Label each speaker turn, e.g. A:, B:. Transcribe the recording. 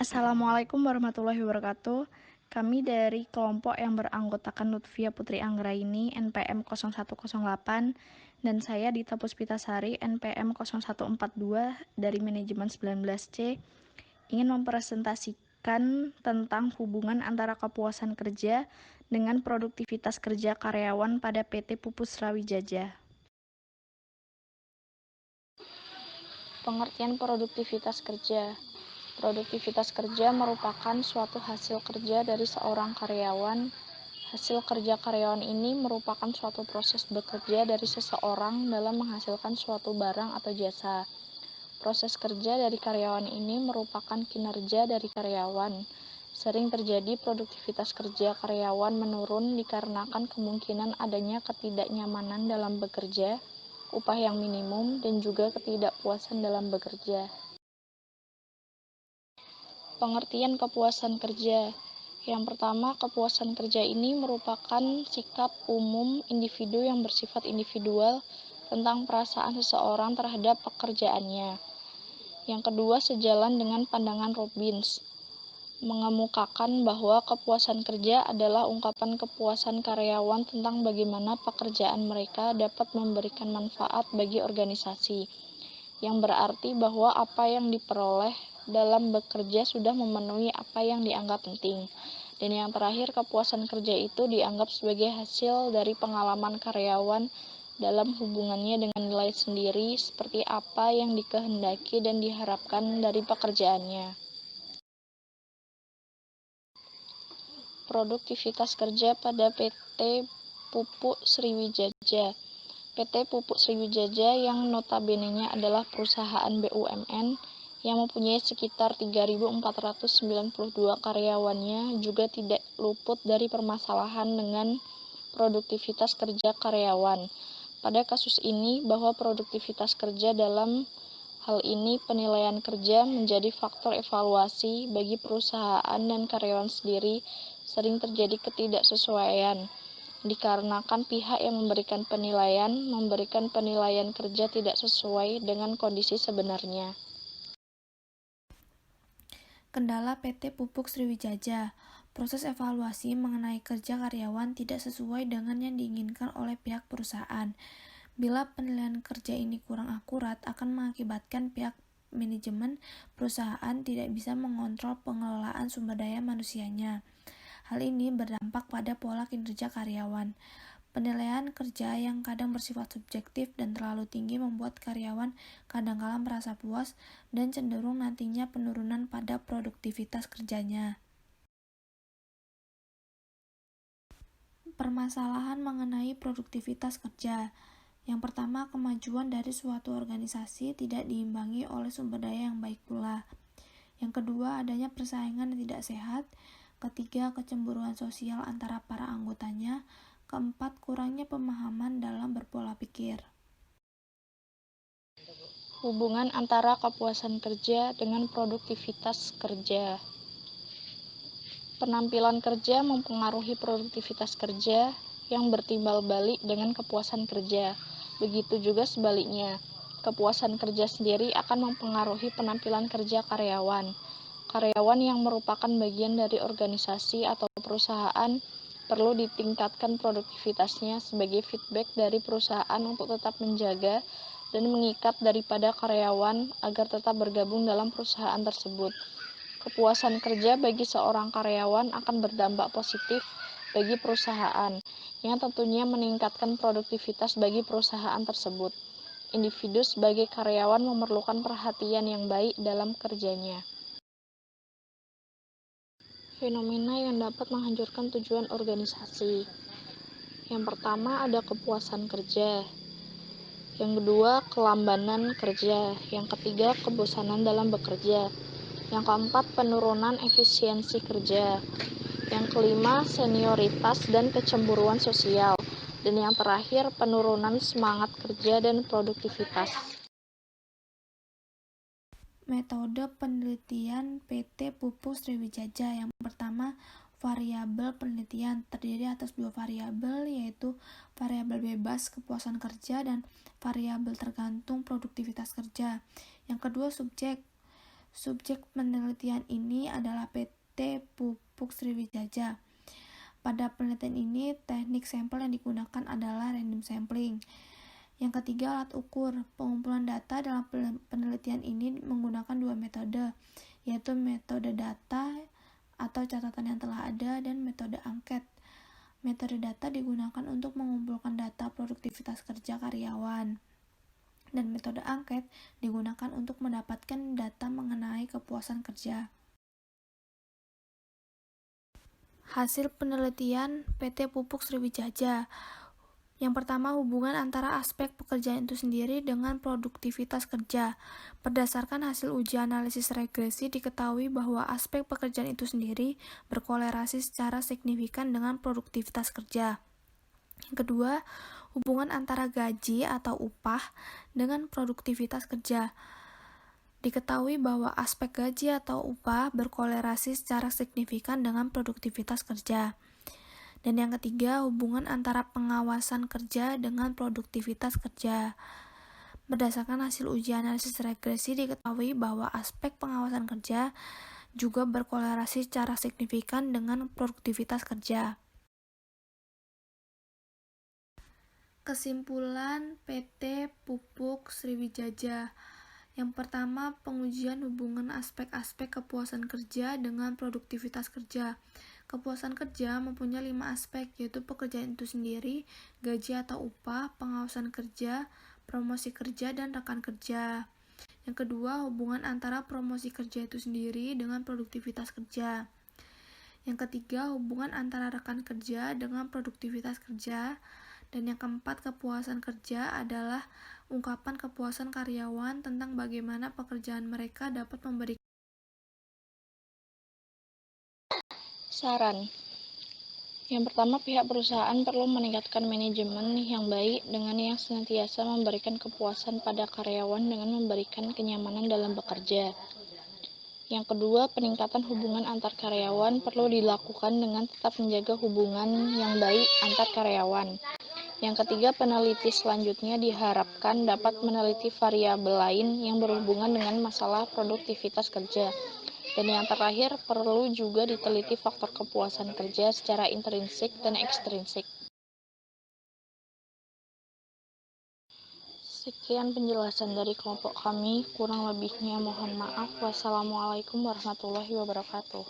A: Assalamualaikum warahmatullahi wabarakatuh. Kami dari kelompok yang beranggotakan Lutfia Putri Anggraini NPM 0108 dan saya Dita Puspitasari NPM 0142 dari Manajemen 19C ingin mempresentasikan tentang hubungan antara kepuasan kerja dengan produktivitas kerja karyawan pada PT Pupus Srawijaya. Pengertian produktivitas kerja. Produktivitas kerja merupakan suatu hasil kerja dari seorang karyawan. Hasil kerja karyawan ini merupakan suatu proses bekerja dari seseorang dalam menghasilkan suatu barang atau jasa. Proses kerja dari karyawan ini merupakan kinerja dari karyawan. Sering terjadi produktivitas kerja karyawan menurun dikarenakan kemungkinan adanya ketidaknyamanan dalam bekerja, upah yang minimum, dan juga ketidakpuasan dalam bekerja. Pengertian kepuasan kerja. Yang pertama, kepuasan kerja ini merupakan sikap umum individu yang bersifat individual tentang perasaan seseorang terhadap pekerjaannya. Yang kedua, sejalan dengan pandangan Robbins, mengemukakan bahwa kepuasan kerja adalah ungkapan kepuasan karyawan tentang bagaimana pekerjaan mereka dapat memberikan manfaat bagi organisasi, yang berarti bahwa apa yang diperoleh dalam bekerja sudah memenuhi apa yang dianggap penting. Dan yang terakhir, kepuasan kerja itu dianggap sebagai hasil dari pengalaman karyawan dalam hubungannya dengan nilai sendiri, seperti apa yang dikehendaki dan diharapkan dari pekerjaannya. Produktivitas kerja pada PT Pupuk Sriwijaya. PT Pupuk Sriwijaya yang notabene-nya adalah perusahaan BUMN yang mempunyai sekitar 3.492 karyawannya juga tidak luput dari permasalahan dengan produktivitas kerja karyawan. Pada kasus ini, bahwa produktivitas kerja dalam hal ini penilaian kerja menjadi faktor evaluasi bagi perusahaan dan karyawan sendiri sering terjadi ketidaksesuaian dikarenakan pihak yang memberikan penilaian kerja tidak sesuai dengan kondisi sebenarnya.
B: Kendala PT Pupuk Sriwijaya. Proses evaluasi mengenai kerja karyawan tidak sesuai dengan yang diinginkan oleh pihak perusahaan. Bila penilaian kerja ini kurang akurat, akan mengakibatkan pihak manajemen perusahaan tidak bisa mengontrol pengelolaan sumber daya manusianya. Hal ini berdampak pada pola kinerja karyawan. Penilaian kerja yang kadang bersifat subjektif dan terlalu tinggi membuat karyawan kadangkala merasa puas dan cenderung nantinya penurunan pada produktivitas kerjanya. Permasalahan mengenai produktivitas kerja. Yang pertama, kemajuan dari suatu organisasi tidak diimbangi oleh sumber daya yang baik pula. Yang kedua, adanya persaingan yang tidak sehat. Ketiga, kecemburuan sosial antara para anggotanya. Keempat, kurangnya pemahaman dalam berpola pikir.
A: Hubungan antara kepuasan kerja dengan produktivitas kerja. Penampilan kerja mempengaruhi produktivitas kerja yang bertimbal balik dengan kepuasan kerja. Begitu juga sebaliknya, kepuasan kerja sendiri akan mempengaruhi penampilan kerja karyawan. Karyawan yang merupakan bagian dari organisasi atau perusahaan perlu ditingkatkan produktivitasnya sebagai feedback dari perusahaan untuk tetap menjaga dan mengikat daripada karyawan agar tetap bergabung dalam perusahaan tersebut. Kepuasan kerja bagi seorang karyawan akan berdampak positif bagi perusahaan, yang tentunya meningkatkan produktivitas bagi perusahaan tersebut. Individu sebagai karyawan memerlukan perhatian yang baik dalam kerjanya. Fenomena yang dapat menghancurkan tujuan organisasi. Yang pertama ada kepuasan kerja. Yang kedua, kelambanan kerja. Yang ketiga, kebosanan dalam bekerja. Yang keempat, penurunan efisiensi kerja. Yang kelima, senioritas dan kecemburuan sosial. Dan yang terakhir, penurunan semangat kerja dan produktivitas.
B: Metode penelitian PT Pupuk Sriwijaya. Yang pertama, variabel penelitian terdiri atas dua variabel, yaitu variabel bebas kepuasan kerja dan variabel tergantung produktivitas kerja. Yang kedua, subjek. Subjek penelitian ini adalah PT Pupuk Sriwijaya. Pada penelitian ini, teknik sampel yang digunakan adalah random sampling. Yang ketiga, alat ukur. Pengumpulan data dalam penelitian ini menggunakan dua metode, yaitu metode data atau catatan yang telah ada dan metode angket. Metode data digunakan untuk mengumpulkan data produktivitas kerja karyawan, dan metode angket digunakan untuk mendapatkan data mengenai kepuasan kerja. Hasil penelitian PT Pupuk Sriwijaya. Yang pertama, hubungan antara aspek pekerjaan itu sendiri dengan produktivitas kerja. Berdasarkan hasil uji analisis regresi, diketahui bahwa aspek pekerjaan itu sendiri berkolerasi secara signifikan dengan produktivitas kerja. Yang kedua, hubungan antara gaji atau upah dengan produktivitas kerja. Diketahui bahwa aspek gaji atau upah berkolerasi secara signifikan dengan produktivitas kerja. Dan yang ketiga, hubungan antara pengawasan kerja dengan produktivitas kerja. Berdasarkan hasil uji analisis regresi, diketahui bahwa aspek pengawasan kerja juga berkolerasi secara signifikan dengan produktivitas kerja. Kesimpulan PT Pupuk Sriwijaya. Yang pertama, pengujian hubungan aspek-aspek kepuasan kerja dengan produktivitas kerja. Kepuasan kerja mempunyai 5 aspek, yaitu pekerjaan itu sendiri, gaji atau upah, pengawasan kerja, promosi kerja, dan rekan kerja. Yang kedua, hubungan antara promosi kerja itu sendiri dengan produktivitas kerja. Yang ketiga, hubungan antara rekan kerja dengan produktivitas kerja. Dan yang keempat, kepuasan kerja adalah ungkapan kepuasan karyawan tentang bagaimana pekerjaan mereka dapat memberikan.
A: Saran. Yang pertama, pihak perusahaan perlu meningkatkan manajemen yang baik dengan yang senantiasa memberikan kepuasan pada karyawan dengan memberikan kenyamanan dalam bekerja. Yang kedua, peningkatan hubungan antar karyawan perlu dilakukan dengan tetap menjaga hubungan yang baik antar karyawan. Yang ketiga, peneliti selanjutnya diharapkan dapat meneliti variabel lain yang berhubungan dengan masalah produktivitas kerja. Dan yang terakhir, perlu juga diteliti faktor kepuasan kerja secara intrinsik dan ekstrinsik. Sekian penjelasan dari kelompok kami, kurang lebihnya mohon maaf. Wassalamualaikum warahmatullahi wabarakatuh.